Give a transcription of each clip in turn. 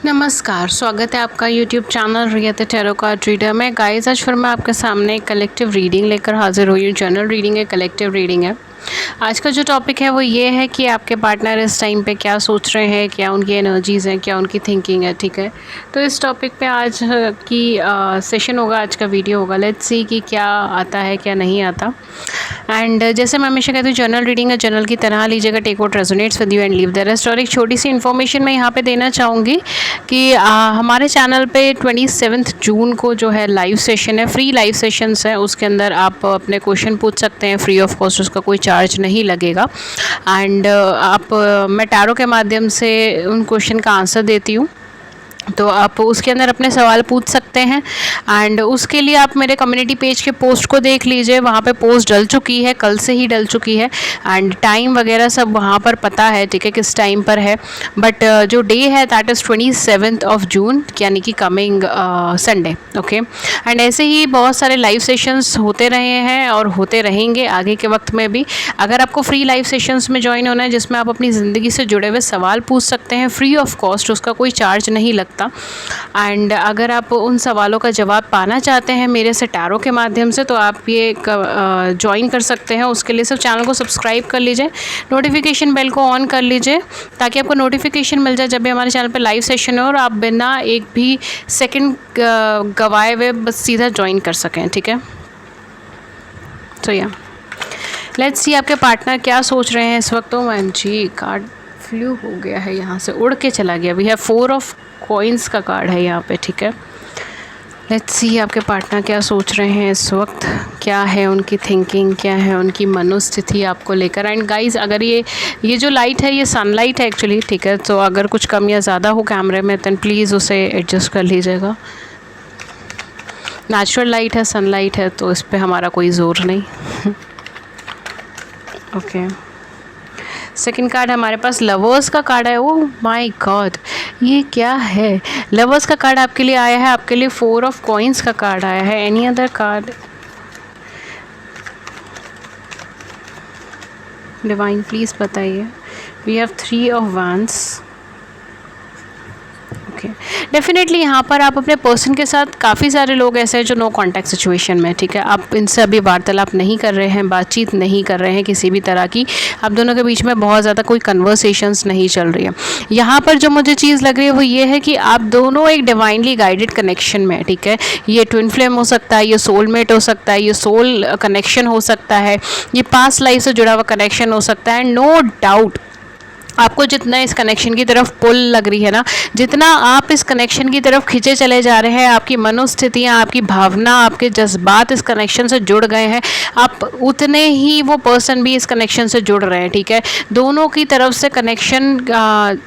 नमस्कार, स्वागत है आपका YouTube channel Riya the tarot card reader में। गाइस, आज फिर मैं आपके सामने एक कलेक्टिव रीडिंग लेकर हाजिर हुई हूँ। जनरल रीडिंग है, कलेक्टिव रीडिंग है। आज का जो टॉपिक है वो ये है कि आपके पार्टनर इस टाइम पे क्या सोच रहे हैं, क्या उनकी एनर्जीज़ हैं, क्या उनकी थिंकिंग है। ठीक है, तो इस टॉपिक पे आज की सेशन होगा, आज का वीडियो होगा। लेट्स सी कि क्या आता है, क्या नहीं आता। एंड जैसे मैं हमेशा कहती हूँ, जनरल रीडिंग है, जनरल की तरह लीजिएगा। Take what resonates with you and leave the rest. और एक छोटी सी इन्फॉर्मेशन मैं यहाँ पे देना चाहूँगी कि हमारे चैनल पे 27 जून को जो है लाइव सेशन है, फ्री लाइव सेशंस है। उसके अंदर आप अपने क्वेश्चन पूछ सकते हैं फ्री ऑफ कॉस्ट, उसका कोई चार्ज नहीं लगेगा। एंड मैं टैरो के माध्यम से उन क्वेश्चन का आंसर देती हूँ, तो आप उसके अंदर अपने सवाल पूछ सकते हैं। एंड उसके लिए आप मेरे कम्युनिटी पेज के पोस्ट को देख लीजिए, वहाँ पे पोस्ट डल चुकी है, कल से ही डल चुकी है। एंड टाइम वगैरह सब वहाँ पर पता है, ठीक है, किस टाइम पर है। बट जो डे है दैट इज़ 27 जून, यानी कि कमिंग संडे। ओके, एंड ऐसे ही बहुत सारे लाइव सेशंस होते रहे हैं और होते रहेंगे आगे के वक्त में भी। अगर आपको फ्री लाइव सेशंस में ज्वाइन होना है जिसमें आप अपनी ज़िंदगी से जुड़े हुए सवाल पूछ सकते हैं फ्री ऑफ कॉस्ट, उसका कोई चार्ज नहीं लगता। एंड अगर आप उन सवालों का जवाब पाना चाहते हैं मेरे से टैरो के माध्यम से, तो आप ये ज्वाइन कर सकते हैं। उसके लिए सिर्फ चैनल को सब्सक्राइब कर लीजिए, नोटिफिकेशन बेल को ऑन कर लीजिए, ताकि आपको नोटिफिकेशन मिल जाए जब भी हमारे चैनल पे लाइव सेशन हो और आप बिना एक भी सेकंड गवाए हुए बस सीधा ज्वाइन कर सकें। ठीक है, तो या लेट्स सी आपके पार्टनर क्या सोच रहे हैं इस वक्त। तो जी कार्ड फ्लू हो गया है, यहाँ से उड़ के चला गया। वी हैव 4 ऑफ कॉइन्स का कार्ड है यहाँ पे। ठीक है, लेट्स सी आपके पार्टनर क्या सोच रहे हैं इस वक्त, क्या है उनकी थिंकिंग, क्या है उनकी मनोस्थिति आपको लेकर। एंड गाइस, अगर ये जो लाइट है ये सनलाइट है एक्चुअली, ठीक है, तो अगर कुछ कम या ज़्यादा हो कैमरे में तो प्लीज़ उसे एडजस्ट कर लीजिएगा। नेचुरल लाइट है, सनलाइट है, तो इस पर हमारा कोई ज़ोर नहीं। ओके, सेकंड कार्ड हमारे पास लवर्स का कार्ड है। ओह माय गॉड, ये क्या है? लवर्स का कार्ड आपके लिए आया है, आपके लिए 4 ऑफ कॉइन्स का कार्ड आया है। Any other card? Divine please बताइए। We have 3 of wands. Okay, definitely यहाँ पर आप अपने पर्सन के साथ, काफ़ी सारे लोग ऐसे हैं जो नो कांटेक्ट सिचुएशन में, ठीक है, आप इनसे अभी वार्तालाप नहीं कर रहे हैं, बातचीत नहीं कर रहे हैं किसी भी तरह की, आप दोनों के बीच में बहुत ज़्यादा कोई कन्वर्सेशंस नहीं चल रही है। यहाँ पर जो मुझे चीज़ लग रही है वो ये है कि आप दोनों एक डिवाइनली गाइडेड कनेक्शन में, ठीक है, ये ट्विन फ्लेम हो सकता है, ये सोलमेट हो सकता है, ये सोल कनेक्शन हो सकता है, ये पास्ट लाइफ से जुड़ा हुआ कनेक्शन हो सकता है। नो डाउट आपको जितना इस कनेक्शन की तरफ पुल लग रही है ना, जितना आप इस कनेक्शन की तरफ खिंचे चले जा रहे हैं, आपकी मनोस्थितियाँ, आपकी भावना, आपके जज्बात इस कनेक्शन से जुड़ गए हैं, आप उतने ही वो पर्सन भी इस कनेक्शन से जुड़ रहे हैं। ठीक है, दोनों की तरफ से कनेक्शन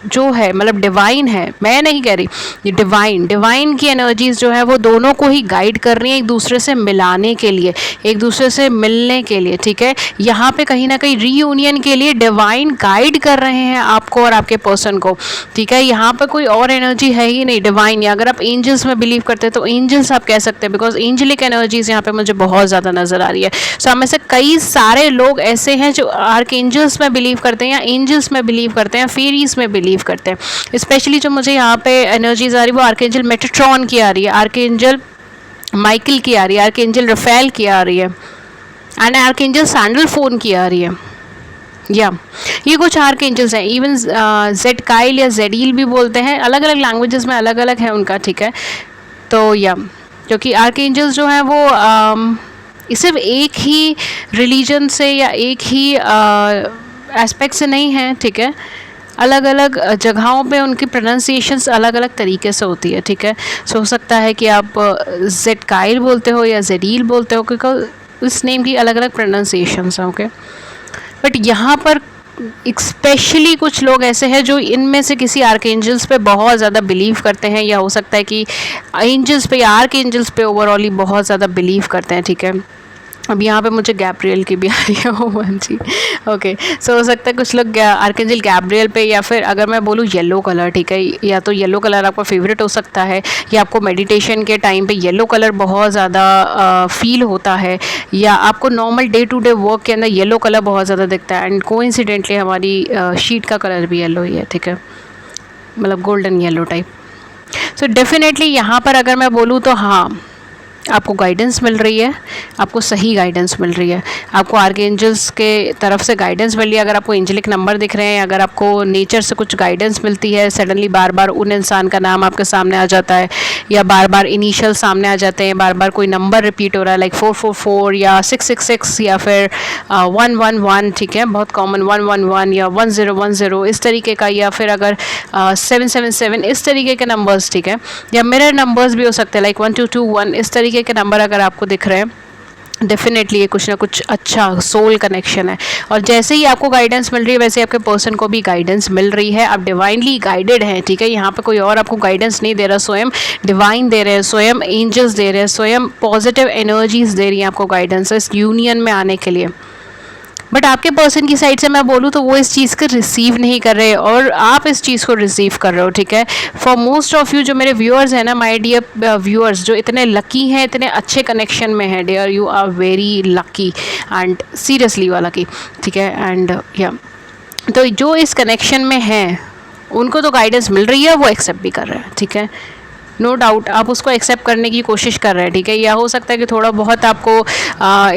जो है, मतलब डिवाइन है, मैं नहीं कह रही, ये डिवाइन की एनर्जीज जो है वो दोनों को ही गाइड कर रही हैं एक दूसरे से मिलाने के लिए, एक दूसरे से मिलने के लिए। ठीक है, यहाँ पे कहीं ना कहीं रीयूनियन के लिए डिवाइन गाइड कर रहे हैं आपको और आपके पर्सन को। ठीक है, यहाँ पर कोई और एनर्जी है ही नहीं, डिवाइन। या अगर आप एंजल्स में बिलीव करते हैं तो एंजल्स आप कह सकते हैं, बिकॉज एंजलिक एनर्जीज यहाँ पे मुझे बहुत ज़्यादा नजर आ रही है। सो हमें से कई सारे लोग ऐसे हैं जो आर्क एंजल्स में बिलीव करते हैं, या एंजल्स में बिलीव करते हैं, फेरीज में बिलीव करते हैं। स्पेशली जो मुझे यहाँ पे एनर्जीज आ रही है वो आर्क एंजल मेटाट्रॉन की आ रही है, आर्क एंजल माइकल की आ रही है, आर्क एंजल रफेल की आ रही है, एंड आर्क एंजल सैंडलफोन की आ रही है। या ये कुछ आर्क एंजल्स हैं। इवन जेड काइल या जेडील भी बोलते हैं, अलग अलग लैंग्वेजेस में अलग अलग है उनका। ठीक है, तो या क्योंकि आर्क एंजल्स जो हैं वो सिर्फ एक ही रिलीजन से या एक ही एस्पेक्ट से नहीं है। ठीक है, अलग अलग जगहों पे उनकी प्रोनाउंसिएशंस अलग अलग तरीके से होती है। ठीक है, सो हो सकता है कि आप जेड काइल बोलते हो या जेडील बोलते हो, क्योंकि इस नेम की अलग अलग प्रोनाउंसिएशंस हैं। ओके, बट यहाँ पर स्पेशली कुछ लोग ऐसे हैं जो इनमें से किसी आर्क एंजल्स पे बहुत ज़्यादा बिलीव करते हैं, या हो सकता है कि एंजल्स पे या आर्क एंजल्स पे ओवरऑल ही बहुत ज़्यादा बिलीव करते हैं। ठीक है, अब यहाँ पे मुझे गैब्रियल की भी आ रही है। ओ जी, ओके, सो हो सकता है कुछ लोग आर्कएंजल गैब्रियल पे, या फिर अगर मैं बोलूँ येलो कलर, ठीक है, या तो येलो कलर आपका फेवरेट हो सकता है, या आपको मेडिटेशन के टाइम पे येलो कलर बहुत ज़्यादा फील होता है, या आपको normal day to day work के अंदर येलो कलर बहुत ज़्यादा दिखता है। एंड कोइंसिडेंटली हमारी शीट का कलर भी येलो ही है। ठीक है, मतलब golden yellow type. So definitely यहाँ पर अगर मैं बोलूँ तो हाँ, आपको गाइडेंस मिल रही है, आपको सही गाइडेंस मिल रही है, आपको आर्कएंजल्स के तरफ से गाइडेंस मिल रही है। अगर आपको एंजेलिक नंबर दिख रहे हैं, अगर आपको नेचर से कुछ गाइडेंस मिलती है, सडनली बार बार उन इंसान का नाम आपके सामने आ जाता है, या बार बार इनिशियल सामने आ जाते हैं, बार बार कोई नंबर रिपीट हो रहा है, लाइक 444 या 666 या फिर 111, ठीक है, बहुत कॉमन 111 या 1010 इस तरीके का, या फिर अगर 777 इस तरीके के नंबर्स, ठीक है, या मिरर नंबर्स भी हो सकते हैं, लाइक 1221 इस तरीके के नंबर अगर आपको दिख रहे हैं, डेफिनेटली ये कुछ ना कुछ अच्छा सोल कनेक्शन है। और जैसे ही आपको गाइडेंस मिल रही है, वैसे आपके पर्सन को भी गाइडेंस मिल रही है। आप डिवाइनली गाइडेड हैं, ठीक है, यहाँ पे कोई और आपको गाइडेंस नहीं दे रहा, स्वयं डिवाइन दे रहे हैं, स्वयं एंजल्स दे रहे हैं, स्वयं पॉजिटिव एनर्जीज दे रही हैं आपको गाइडेंस इस यूनियन में आने के लिए। बट आपके पर्सन की साइड से मैं बोलूँ तो वो इस चीज़ को रिसीव नहीं कर रहे, और आप इस चीज़ को रिसीव कर रहे हो, ठीक है। फॉर मोस्ट ऑफ यू जो मेरे व्यूअर्स हैं ना, माय डियर व्यूअर्स, जो इतने लकी हैं, इतने अच्छे कनेक्शन में हैं, dear you are very lucky and seriously वाला की, ठीक है। एंड या तो जो इस कनेक्शन में हैं उनको तो गाइडेंस मिल रही है, वो एक्सेप्ट भी कर रहे हैं, ठीक है, नो डाउट आप उसको एक्सेप्ट करने की कोशिश कर रहे हैं, ठीक है। या हो सकता है कि थोड़ा बहुत आपको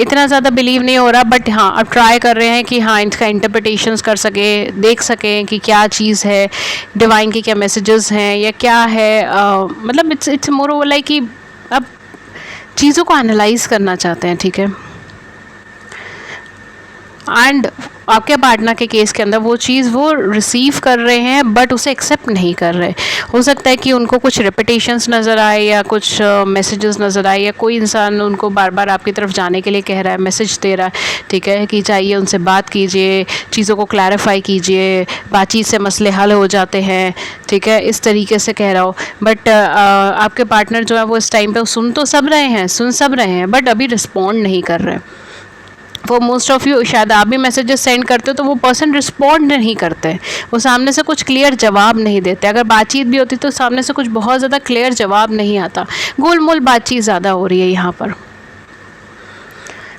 इतना ज़्यादा बिलीव नहीं हो रहा, बट हाँ आप ट्राई कर रहे हैं कि हाँ इसका इंटरप्रिटेशंस कर सके, देख सकें कि क्या चीज़ है, डिवाइन के क्या मैसेजेस हैं या क्या है, मतलब इट्स मोर ओवर लाइक कि आप चीज़ों को एनालाइज करना चाहते हैं, ठीक है। एंड आपके पार्टनर के केस के अंदर वो चीज़ वो रिसीव कर रहे हैं, बट उसे एक्सेप्ट नहीं कर रहे। हो सकता है कि उनको कुछ रिपीटेशंस नज़र आए, या कुछ मैसेजेस नज़र आए, या कोई इंसान उनको बार बार आपकी तरफ जाने के लिए कह रहा है, मैसेज दे रहा है, ठीक है, कि चाहिए उनसे बात कीजिए, चीज़ों को क्लैरिफाई कीजिए, बातचीत से मसले हल हो जाते हैं, ठीक है, इस तरीके से कह रहा हो। बट आपके पार्टनर जो है वो इस टाइम पर सुन तो सब रहे हैं, बट अभी रिस्पॉन्ड नहीं कर रहे। फॉर मोस्ट ऑफ यू शायद आप भी मैसेजेस सेंड करते हो तो वो पर्सन रिस्पॉन्ड नहीं करते, वो सामने से कुछ क्लियर जवाब नहीं देते। अगर बातचीत भी होती तो सामने से कुछ बहुत ज़्यादा क्लियर जवाब नहीं आता, गोलमोल बातचीत ज़्यादा हो रही है यहाँ पर,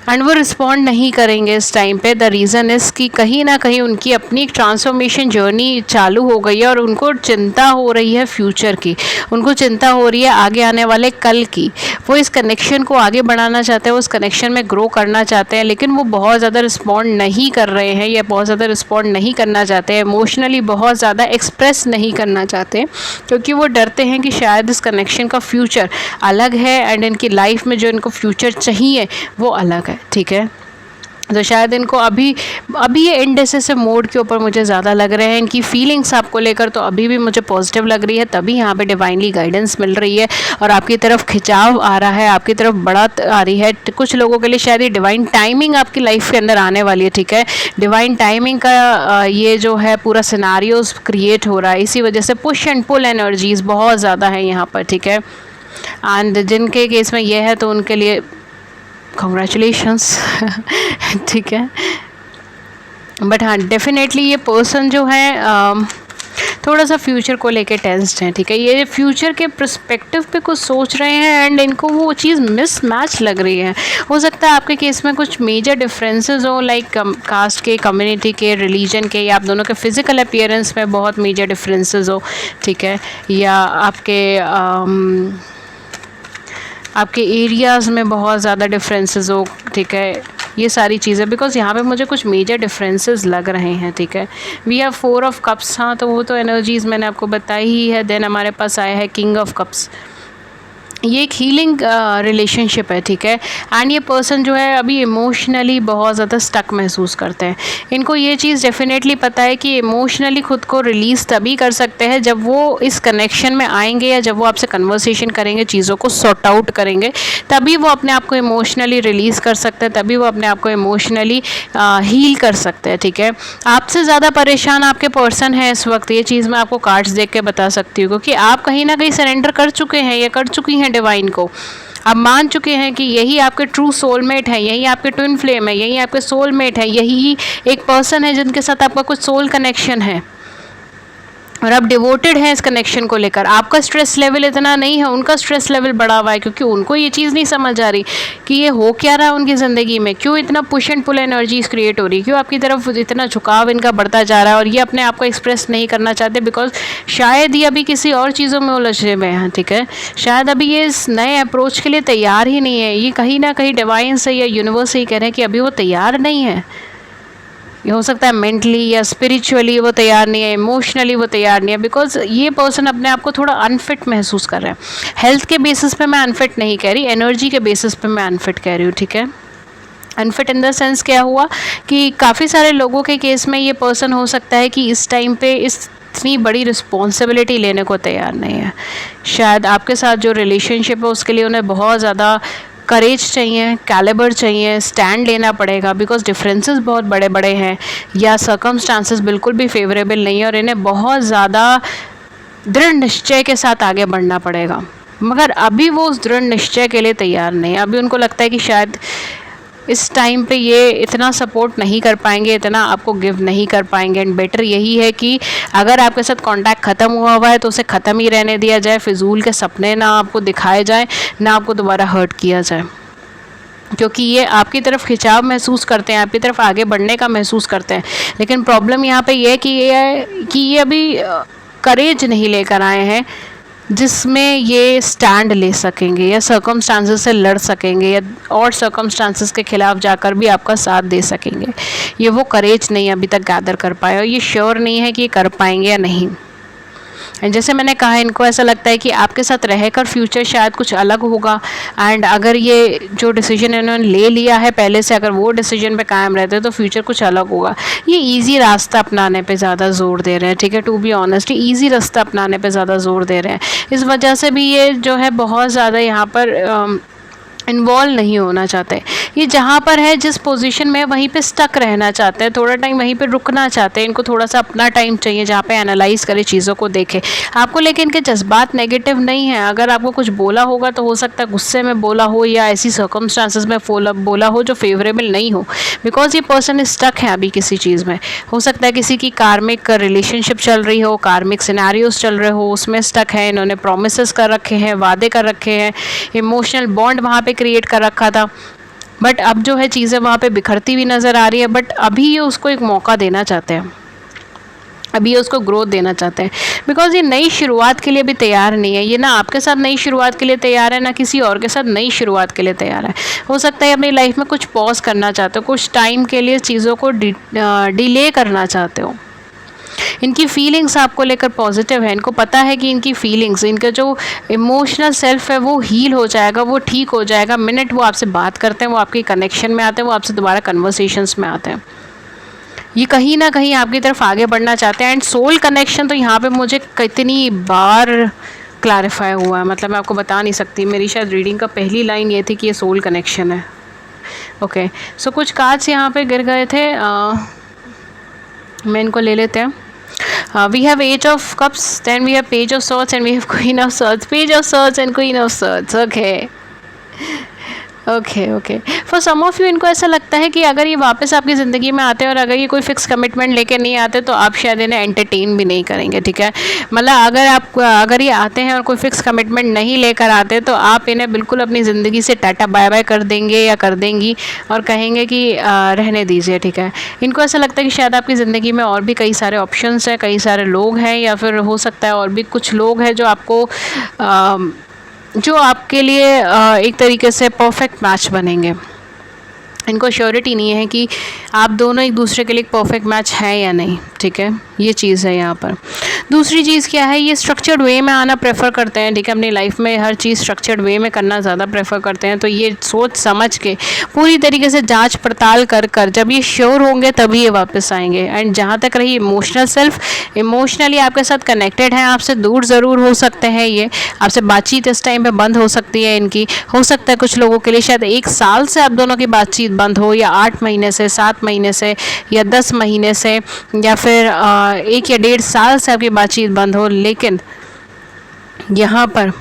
एंड वो रिस्पॉन्ड नहीं करेंगे इस टाइम पे। द रीज़न इज़ कि कहीं ना कहीं उनकी अपनी एक ट्रांसफॉर्मेशन जर्नी चालू हो गई है, और उनको चिंता हो रही है फ्यूचर की, उनको चिंता हो रही है आगे आने वाले कल की। वो इस कनेक्शन को आगे बढ़ाना चाहते हैं, वो इस कनेक्शन में ग्रो करना चाहते हैं, लेकिन वो बहुत ज़्यादा रिस्पॉन्ड नहीं कर रहे हैं, या बहुत ज़्यादा रिस्पॉन्ड नहीं करना चाहते हैं, इमोशनली बहुत ज़्यादा एक्सप्रेस नहीं करना चाहते, क्योंकि वो डरते हैं कि शायद इस कनेक्शन का फ्यूचर अलग है, एंड इनकी लाइफ में जो इनको फ्यूचर चाहिए वो अलग है, ठीक है। तो शायद इनको अभी ये इनडिसिसिव मोड के ऊपर मुझे ज़्यादा लग रहे हैं, इनकी फीलिंग्स आपको लेकर तो अभी भी मुझे पॉजिटिव लग रही है, तभी यहाँ पे डिवाइनली गाइडेंस मिल रही है, और आपकी तरफ खिंचाव आ रहा है, आपकी तरफ बढ़त आ रही है। कुछ लोगों के लिए शायद ये डिवाइन टाइमिंग आपकी लाइफ के अंदर आने वाली है, ठीक है। डिवाइन टाइमिंग का ये जो है पूरा सिनारियोज क्रिएट हो रहा है, इसी वजह से पुश एंड पुल एनर्जीज़ बहुत ज़्यादा है यहाँ पर, ठीक है। एंड जिनके केस में ये है तो उनके लिए कॉन्ग्रेचुलेशंस ठीक है। बट हाँ डेफिनेटली ये पर्सन जो है थोड़ा सा फ्यूचर को लेके टेंस्ड है, ठीक है। ये फ्यूचर के पर्सपेक्टिव पे कुछ सोच रहे हैं, एंड इनको वो चीज़ मिसमैच लग रही है। हो सकता है आपके केस में कुछ मेजर डिफरेंसेस हो, लाइक कास्ट के, कम्युनिटी के, रिलीजन के, या आप दोनों के फिज़िकल अपीयरेंस में बहुत मेजर डिफरेंसेस हो, ठीक है, या आपके एरियाज़ में बहुत ज़्यादा डिफरेंसेस हो, ठीक है। ये सारी चीज़ें, बिकॉज यहाँ पे मुझे कुछ मेजर डिफरेंसेस लग रहे हैं, ठीक है। वी हैव 4 ऑफ कप्स, हाँ तो वो तो एनर्जीज़ मैंने आपको बताई ही है। देन हमारे पास आया है किंग ऑफ कप्स, ये एक हीलिंग रिलेशनशिप है, ठीक है। एंड ये पर्सन जो है अभी इमोशनली बहुत ज़्यादा स्टक महसूस करते हैं। इनको ये चीज़ डेफिनेटली पता है कि इमोशनली खुद को रिलीज़ तभी कर सकते हैं जब वो इस कनेक्शन में आएंगे, या जब वो आपसे कन्वर्सेशन करेंगे, चीज़ों को सॉर्ट आउट करेंगे, तभी वो अपने आप को इमोशनली रिलीज़ कर सकते हैं, तभी वो अपने आप को इमोशनली हील कर सकते हैं, ठीक है। आपसे ज़्यादा परेशान आपके पर्सन है इस वक्त, ये चीज़ मैं आपको कार्ड्स देख के बता सकती हूँ, क्योंकि आप कहीं ना कहीं सरेंडर कर चुके हैं या कर चुकी हैं डिवाइन को। आप मान चुके हैं कि यही आपके ट्रू सोलमेट है, यही आपके ट्विन फ्लेम है, यही आपके सोलमेट है, यही एक पर्सन है जिनके साथ आपका कुछ सोल कनेक्शन है। और आप डिवोटेड हैं इस कनेक्शन को लेकर। आपका स्ट्रेस लेवल इतना नहीं है, उनका स्ट्रेस लेवल बढ़ा हुआ है, क्योंकि उनको ये चीज़ नहीं समझ आ रही कि ये हो क्या रहा है उनकी ज़िंदगी में, क्यों इतना push and pull energies create हो रही है, क्यों आपकी तरफ इतना झुकाव इनका बढ़ता जा रहा है, और ये अपने आप को एक्सप्रेस नहीं करना चाहते बिकॉज शायद ये अभी किसी और चीज़ों में उलझे हुए हैं, ठीक है। शायद अभी ये इस नए अप्रोच के लिए तैयार ही नहीं है। ये कहीं ना कहीं डिवाइन से या यूनिवर्स से ही कह रहे हैं कि अभी वो तैयार नहीं है। ये हो सकता है मेंटली या स्पिरिचुअली वो तैयार नहीं है, इमोशनली वो तैयार नहीं है, बिकॉज ये पर्सन अपने आप को थोड़ा अनफिट महसूस कर रहे हैं। हेल्थ के बेसिस पे मैं अनफिट नहीं कह रही, एनर्जी के बेसिस पे मैं अनफिट कह रही हूँ, ठीक है। अनफिट इन द सेंस क्या हुआ कि काफ़ी सारे लोगों के केस में ये पर्सन हो सकता है कि इस टाइम पे इतनी बड़ी रिस्पॉन्सिबिलिटी लेने को तैयार नहीं है। शायद आपके साथ जो रिलेशनशिप है उसके लिए उन्हें बहुत ज़्यादा करेज चाहिए, कैलिबर चाहिए, स्टैंड लेना पड़ेगा, बिकॉज डिफरेंसेस बहुत बड़े बड़े हैं या सर्कमस्टांसेस बिल्कुल भी फेवरेबल नहीं है, और इन्हें बहुत ज़्यादा दृढ़ निश्चय के साथ आगे बढ़ना पड़ेगा। मगर अभी वो उस दृढ़ निश्चय के लिए तैयार नहीं है। अभी उनको लगता है कि शायद इस टाइम पे ये इतना सपोर्ट नहीं कर पाएंगे, इतना आपको गिव नहीं कर पाएंगे, एंड बेटर यही है कि अगर आपके साथ कांटेक्ट ख़त्म हुआ है तो उसे ख़त्म ही रहने दिया जाए। फिजूल के सपने ना आपको दिखाए जाए, ना आपको दोबारा हर्ट किया जाए, क्योंकि ये आपकी तरफ खिंचाव महसूस करते हैं, आपकी तरफ आगे बढ़ने का महसूस करते हैं। लेकिन प्रॉब्लम यहाँ पे ये है कि ये अभी करेज नहीं लेकर आए हैं जिसमें ये स्टैंड ले सकेंगे या सर्कमस्टांसेस से लड़ सकेंगे या और सर्कमस्टांसेस के खिलाफ जाकर भी आपका साथ दे सकेंगे। ये वो करेज नहीं अभी तक गैदर कर पाए, और ये श्योर नहीं है कि ये कर पाएंगे या नहीं। एंड जैसे मैंने कहा, इनको ऐसा लगता है कि आपके साथ रहकर फ्यूचर शायद कुछ अलग होगा, एंड अगर ये जो डिसीजन इन्होंने ले लिया है पहले से, अगर वो डिसीजन पे कायम रहते हैं तो फ्यूचर कुछ अलग होगा। ये इजी रास्ता अपनाने पे ज़्यादा जोर दे रहे हैं, ठीक है। टू बी ऑनेस्ट, ईजी रास्ता अपनाने पे ज़्यादा जोर दे रहे हैं। इस वजह से भी ये जो है बहुत ज़्यादा यहाँ पर इन्वॉल्व नहीं होना चाहते। ये जहाँ पर है, जिस पोजीशन में वहीं पे स्टक रहना चाहते हैं, थोड़ा टाइम वहीं पे रुकना चाहते हैं। इनको थोड़ा सा अपना टाइम चाहिए जहाँ पे एनालाइज करे, चीज़ों को देखे। आपको लेकिन इनके जज्बात नेगेटिव नहीं है। अगर आपको कुछ बोला होगा तो हो सकता है गुस्से में बोला हो या ऐसी सर्कमस्टांसेस में बोला हो जो फेवरेबल नहीं हो, बिकॉज ये पर्सन स्टक है अभी किसी चीज़ में। हो सकता है किसी की कार्मिक रिलेशनशिप चल रही हो, कार्मिक सिनेरियोज चल रहे हो, उसमें स्टक है। इन्होंने प्रोमिसेस कर रखे हैं, वादे कर रखे हैं, इमोशनल बॉन्ड वहाँ पे क्रिएट कर रखा था, बट अब जो है चीज़ें वहाँ पे बिखरती हुई नज़र आ रही है। बट अभी ये उसको एक मौका देना चाहते हैं, अभी ये उसको ग्रोथ देना चाहते हैं, बिकॉज ये नई शुरुआत के लिए भी तैयार नहीं है। ये ना आपके साथ नई शुरुआत के लिए तैयार है, ना किसी और के साथ नई शुरुआत के लिए तैयार है। हो सकता है अपनी लाइफ में कुछ पॉज करना चाहते हो, कुछ टाइम के लिए चीज़ों को डिले करना चाहते हो। इनकी फीलिंग्स आपको लेकर पॉजिटिव है। इनको पता है कि इनकी फीलिंग्स, इनका जो इमोशनल सेल्फ है वो हील हो जाएगा, वो ठीक हो जाएगा। मिनट वो आपसे बात करते हैं, वो आपकी कनेक्शन में आते हैं, वो आपसे दोबारा कन्वर्सेशंस में आते हैं। ये कहीं ना कहीं आपकी तरफ आगे बढ़ना चाहते हैं। एंड सोल कनेक्शन तो यहाँ पे मुझे कितनी बार क्लैरिफाई हुआ है, मतलब मैं आपको बता नहीं सकती। मेरी शायद रीडिंग का पहली लाइन ये थी कि ये सोल कनेक्शन है। ओके, सो कुछ कार्ड्स यहाँ पे गिर गए थे, मैं इनको ले लेते हैं। We have Age of Cups, then we have Page of Swords, and we have Queen of Swords. Page of Swords and Queen of Swords. Okay. Okay for some of you, इनको ऐसा लगता है कि अगर ये वापस आपकी ज़िंदगी में आते हैं और अगर ये कोई फिक्स कमिटमेंट लेकर नहीं आते तो आप शायद इन्हें एंटरटेन भी नहीं करेंगे, ठीक है। मतलब अगर ये आते हैं और कोई फिक्स कमिटमेंट नहीं लेकर आते तो आप इन्हें बिल्कुल अपनी ज़िंदगी से टाटा बाय बाय कर देंगे या कर देंगी और कहेंगे कि रहने दीजिए, ठीक है। इनको ऐसा लगता है कि शायद आपकी ज़िंदगी में और भी कई सारे ऑप्शंस हैं, कई सारे लोग हैं, या फिर हो सकता है और भी कुछ लोग हैं जो आपके लिए एक तरीके से परफेक्ट मैच बनेंगे। इनको श्योरिटी नहीं है कि आप दोनों एक दूसरे के लिए परफेक्ट मैच है या नहीं, ठीक है। ये चीज़ है यहाँ पर। दूसरी चीज़ क्या है, ये स्ट्रक्चर्ड वे में आना प्रेफर करते हैं, ठीक है। अपनी लाइफ में हर चीज़ स्ट्रक्चर्ड वे में करना ज़्यादा प्रेफर करते हैं। तो ये सोच समझ के पूरी तरीके से जांच पड़ताल कर जब ये श्योर होंगे तभी ये वापस आएंगे। एंड जहाँ तक रही इमोशनल सेल्फ, इमोशनली आपके साथ कनेक्टेड हैं, आपसे दूर ज़रूर हो सकते हैं, ये आपसे बातचीत इस टाइम पर बंद हो सकती है इनकी। हो सकता है कुछ लोगों के लिए शायद 1 साल से आप दोनों की बातचीत बंद हो, या 8 महीने से, 7 महीने से, या 10 महीने से, या फिर 1 या 1.5 साल से आपकी बातचीत बंद हो। लेकिन यहाँ पर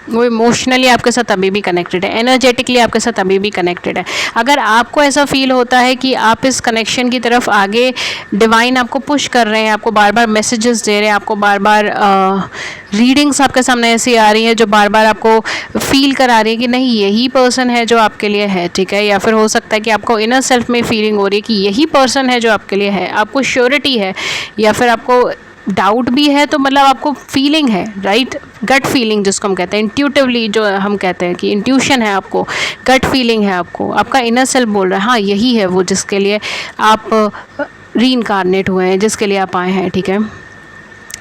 वो इमोशनली आपके साथ अभी भी कनेक्टेड है, एनर्जेटिकली आपके साथ अभी भी कनेक्टेड है। अगर आपको ऐसा फील होता है कि आप इस कनेक्शन की तरफ आगे, डिवाइन आपको पुश कर रहे हैं, आपको बार बार मैसेजेस दे रहे हैं, आपको बार बार रीडिंग्स आपके सामने ऐसी आ रही है जो बार बार आपको फील करा रही है कि नहीं यही पर्सन है जो आपके लिए है, ठीक है। या फिर हो सकता है कि आपको इनर सेल्फ में फीलिंग हो रही है कि यही पर्सन है जो आपके लिए है, आपको श्योरिटी है, या फिर आपको डाउट भी है, तो मतलब आपको फीलिंग है, राइट, गट फीलिंग जिसको हम कहते हैं, इंट्यूटिवली जो हम कहते हैं कि इंट्यूशन है आपको, गट फीलिंग है आपको, आपका इनर सेल्फ बोल रहा है हाँ यही है वो जिसके लिए आप रीइंकार्नेट हुए हैं, जिसके लिए आप आए हैं, ठीक है।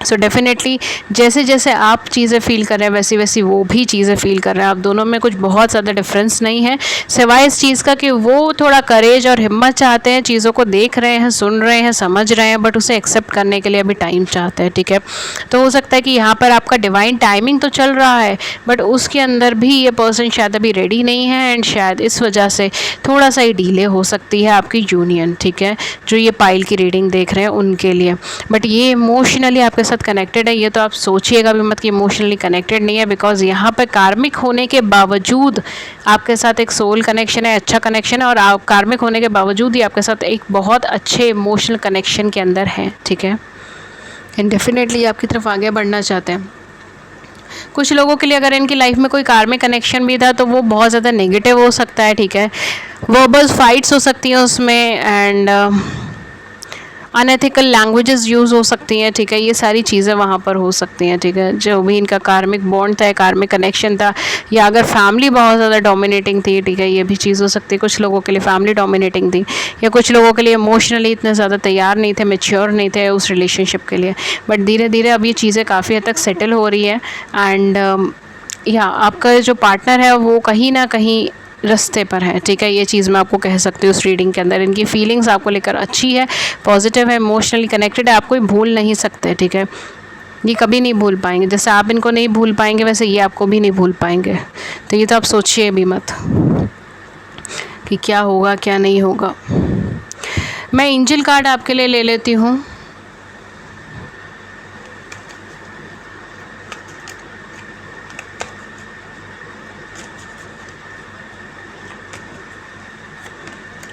सो डेफिनेटली जैसे जैसे आप चीज़ें फ़ील कर रहे हैं वैसी वैसी वो भी चीज़ें फ़ील कर रहे हैं। आप दोनों में कुछ बहुत ज़्यादा डिफरेंस नहीं है, सिवाय इस चीज़ का कि वो थोड़ा करेज और हिम्मत चाहते हैं, चीज़ों को देख रहे हैं, सुन रहे हैं, समझ रहे हैं, बट उसे एक्सेप्ट करने के लिए अभी टाइम चाहते हैं, ठीक है। तो हो सकता है कि यहाँ पर आपका डिवाइन टाइमिंग तो चल रहा है, बट उसके अंदर भी ये पर्सन शायद अभी रेडी नहीं है, एंड शायद इस वजह से थोड़ा सा ही डीले हो सकती है आपकी यूनियन, ठीक है, जो ये पाइल की रीडिंग देख रहे हैं उनके लिए। बट ये इमोशनली आपके साथ कनेक्टेड है, ये तो आप सोचिएगा भी मत कि इमोशनली कनेक्टेड नहीं है, बिकॉज यहाँ पर कार्मिक होने के बावजूद आपके साथ एक सोल कनेक्शन है, अच्छा कनेक्शन है, और आप कार्मिक होने के बावजूद ही आपके साथ एक बहुत अच्छे इमोशनल कनेक्शन के अंदर हैं, ठीक है। एंड डेफिनेटली आपकी तरफ आगे बढ़ना चाहते हैं। कुछ लोगों के लिए अगर इनकी लाइफ में कोई कार्मिक कनेक्शन भी था तो वो बहुत ज़्यादा नेगेटिव हो सकता है, ठीक है, वर्बल फाइट्स हो सकती हैं उसमें, एंड अनएथिकल लैंग्वेजेस यूज़ हो सकती हैं, ठीक है, ये सारी चीज़ें वहाँ पर हो सकती हैं, ठीक है। जो भी इनका कार्मिक बॉन्ड था, कार्मिक कनेक्शन था, या अगर फैमिली बहुत ज़्यादा डोमिनेटिंग थी, ठीक है, ये भी चीज़ हो सकती है। कुछ लोगों के लिए फैमिली डोमिनेटिंग थी, या कुछ लोगों के लिए इमोशनली इतने ज़्यादा तैयार नहीं थे, मैच्योर नहीं थे उस रिलेशनशिप के लिए, बट धीरे धीरे अब ये चीज़ें काफ़ी हद तक सेटल हो रही है। एंड या आपका जो पार्टनर है वो कहीं ना कहीं रास्ते पर है, ठीक है, ये चीज़ मैं आपको कह सकती हूँ। उस रीडिंग के अंदर इनकी फीलिंग्स आपको लेकर अच्छी है, पॉजिटिव है, इमोशनली कनेक्टेड है, आप कोई भूल नहीं सकते, ठीक है, ये कभी नहीं भूल पाएंगे। जैसे आप इनको नहीं भूल पाएंगे वैसे ये आपको भी नहीं भूल पाएंगे। तो ये तो आप सोचिए भी मत कि क्या होगा क्या नहीं होगा। मैं एंजल कार्ड आपके लिए ले लेती हूँ।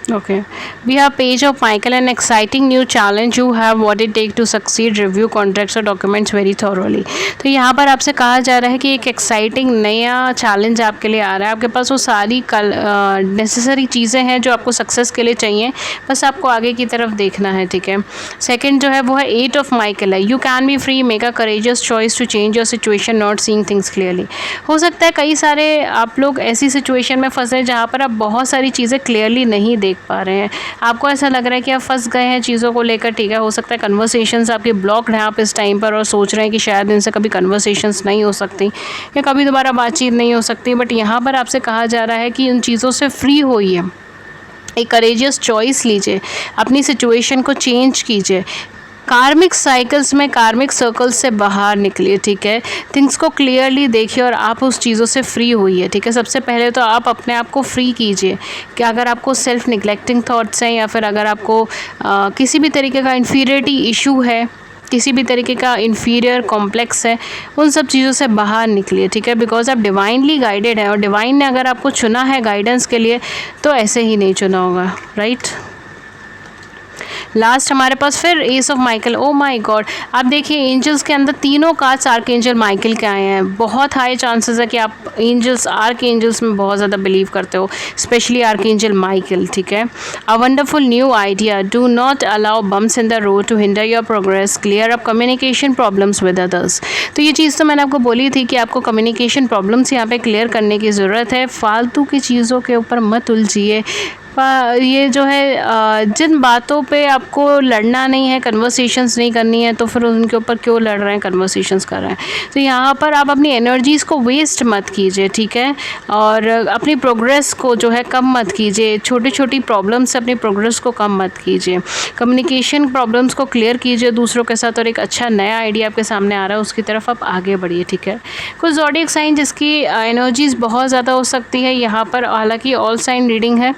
Okay, we have page of Michael, an exciting new challenge. You have what it take to succeed. Review contracts or documents very thoroughly. तो यहाँ पर आपसे कहा जा रहा है कि एक एक्साइटिंग नया चैलेंज आपके लिए आ रहा है। आपके पास वो सारी नेसेसरी चीज़ें हैं जो आपको सक्सेस के लिए चाहिए, बस आपको आगे की तरफ देखना है, ठीक है। सेकंड जो है वो है 8 ऑफ माइकल है। You can be free, make a courageous choice to change your situation, not seeing things clearly. हो सकता है कई सारे आप लोग ऐसी सिचुएशन में फंसे जहाँ पर आप बहुत सारी चीज़ें क्लियरली नहीं देख पा रहे हैं, आपको ऐसा लग रहा है कि आप फंस गए हैं चीज़ों को लेकर, ठीक है। हो सकता है कन्वर्सेशंस आपके ब्लॉक्ड हैं आप इस टाइम पर, और सोच रहे हैं कि शायद इनसे कभी कन्वर्सेशंस नहीं हो सकती या कभी दोबारा बातचीत नहीं हो सकती, बट यहाँ पर आपसे कहा जा रहा है कि उन चीज़ों से फ्री होइए, एक करेजियस चॉइस लीजिए, अपनी सिचुएशन को चेंज कीजिए, कार्मिक साइकिल्स में, कार्मिक सर्कल्स से बाहर निकलिए, ठीक है, थिंग्स को क्लियरली देखिए और आप उस चीज़ों से फ्री होइए, ठीक है। सबसे पहले तो आप अपने आप को फ्री कीजिए कि अगर आपको सेल्फ निगलेक्टिंग थॉट्स हैं, या फिर अगर आपको किसी भी तरीके का इन्फीरियरिटी इशू है, किसी भी तरीके का इन्फीरियर कॉम्प्लेक्स है, उन सब चीज़ों से बाहर निकलिए, ठीक है, बिकॉज आप डिवाइनली गाइडेड हैं, और डिवाइन ने अगर आपको चुना है गाइडेंस के लिए तो ऐसे ही नहीं चुना होगा, राइट। लास्ट हमारे पास फिर S of Michael. Oh my God, आप देखिए एंजल्स के अंदर तीनों कार्ड्स आर्क एंजल माइकल के आए हैं। बहुत हाई चांसेस है कि आप एंजल्स, आर्क एंजल्स में बहुत ज़्यादा बिलीव करते हो, स्पेशली आर्क एंजल माइकल, ठीक है। A wonderful new idea, do not allow bumps in the road to hinder your progress, clear up communication problems with others. तो ये चीज़ तो मैंने आपको बोली थी कि आपको कम्युनिकेशन प्रॉब्लम्स यहाँ पे क्लियर करने की ज़रूरत है। फालतू की चीज़ों के ऊपर मत उलझिए। ये जो है जिन बातों पे आपको लड़ना नहीं है, कन्वर्सेशंस नहीं करनी है, तो फिर उनके ऊपर क्यों लड़ रहे हैं, कन्वर्सेशंस कर रहे हैं। तो यहाँ पर आप अपनी एनर्जीज़ को वेस्ट मत कीजिए, ठीक है, और अपनी प्रोग्रेस को जो है कम मत कीजिए। छोटी छोटी प्रॉब्लम्स से अपनी प्रोग्रेस को कम मत कीजिए। कम्युनिकेशन प्रॉब्लम्स को क्लियर कीजिए दूसरों के साथ, और एक अच्छा नया आइडिया आपके सामने आ रहा है उसकी तरफ आप आगे बढ़िए, ठीक है। कुछ ज़ोडिएक साइन जिसकी एनर्जीज़ बहुत ज़्यादा हो सकती है यहाँ पर, हालांकि ऑल साइन रीडिंग है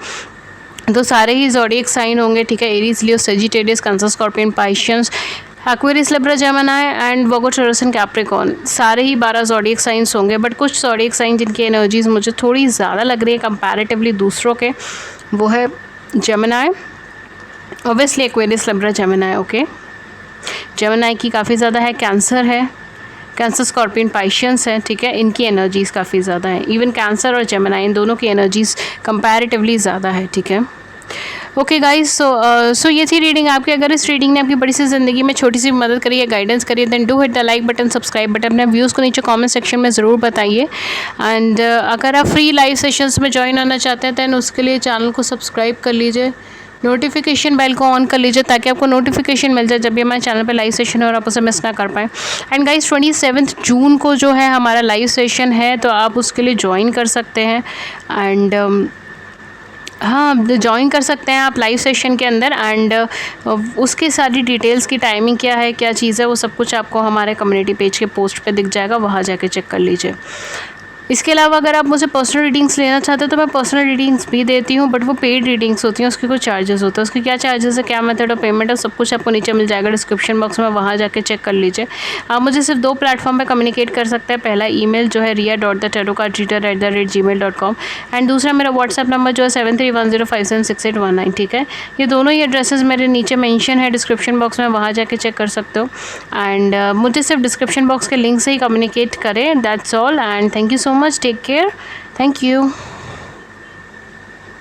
तो सारे ही ज़ोडिएक साइन होंगे, ठीक है। Aries, Leo, Sagittarius, Cancer, Scorpion, Pisces, Aquarius, Libra, Gemini and Virgo, Taurus and Capricorn, सारे ही 12 ज़ोडिएक साइंस होंगे, बट कुछ ज़ोडिएक साइन जिनकी एनर्जीज मुझे थोड़ी ज़्यादा लग रही है कंपैरेटिवली दूसरों के, वो है Gemini, obviously Aquarius, Libra, Gemini. Okay, Gemini की काफ़ी ज़्यादा है, कैंसर है, कैंसर, स्कॉर्पियन, पाइशियंस है, ठीक है, इनकी एनर्जीज़ काफ़ी ज़्यादा है। इवन कैंसर और जेमिनी इन दोनों की एनर्जीज़ कंपैरेटिवली ज़्यादा है, ठीक है। ओके गाइस, सो ये थी रीडिंग आपकी। अगर इस रीडिंग ने आपकी बड़ी सी ज़िंदगी में छोटी सी मदद करी है, गाइडेंस करी है, then do hit the like button, subscribe button. अपने व्यूज़ को नीचे कमेंट सेक्शन में ज़रूर बताइए। एंड अगर आप फ्री लाइव सेशंस में ज्वाइन आना चाहते हैं दैन उसके लिए चैनल को सब्सक्राइब कर लीजिए, नोटिफिकेशन बेल को ऑन कर लीजिए ताकि आपको नोटिफिकेशन मिल जाए जब भी हमारे चैनल पे लाइव सेशन है और आप उसे मिस ना कर पाएँ। एंड गाइस 27 जून को जो है हमारा लाइव सेशन है, तो आप उसके लिए ज्वाइन कर सकते हैं। एंड हाँ, ज्वाइन कर सकते हैं आप लाइव सेशन के अंदर। एंड उसकी सारी डिटेल्स की टाइमिंग क्या है, क्या चीज़ है, वो सब कुछ आपको हमारे कम्युनिटी पेज के पोस्ट पे दिख जाएगा, वहाँ जाके चेक कर लीजिए। इसके अलावा अगर आप मुझे पर्सनल रीडिंग्स लेना चाहते हैं तो मैं पर्सनल रीडिंग्स भी देती हूँ, बट वो पेड रीडिंग्स होती हैं, उसके कुछ चार्जेस होते हैं। उसके क्या चार्जेस है, क्या मेथड ऑफ पेमेंट है, सब कुछ आपको नीचे मिल जाएगा डिस्क्रिप्शन बॉक्स में, वहाँ जाके चेक कर लीजिए। आप मुझे सिर्फ 2 प्लेटफॉर्म पे कम्युनिकेट कर सकते हैं। पहला ईमेल जो है ria.thetarotcard@gmail.com एंड दूसरा मेरा व्हाट्सएप नंबर जो है 7310576819, ठीक है। ये दोनों ही एड्रेसेस मेरे नीचे मेंशन है डिस्क्रिप्शन बॉक्स में, वहाँ जाके चेक कर सकते हो। एंड मुझे सिर्फ डिस्क्रिप्शन बॉक्स के लिंक से ही कम्युनिकेट करें, that's all. And thank you so much, take care, thank you.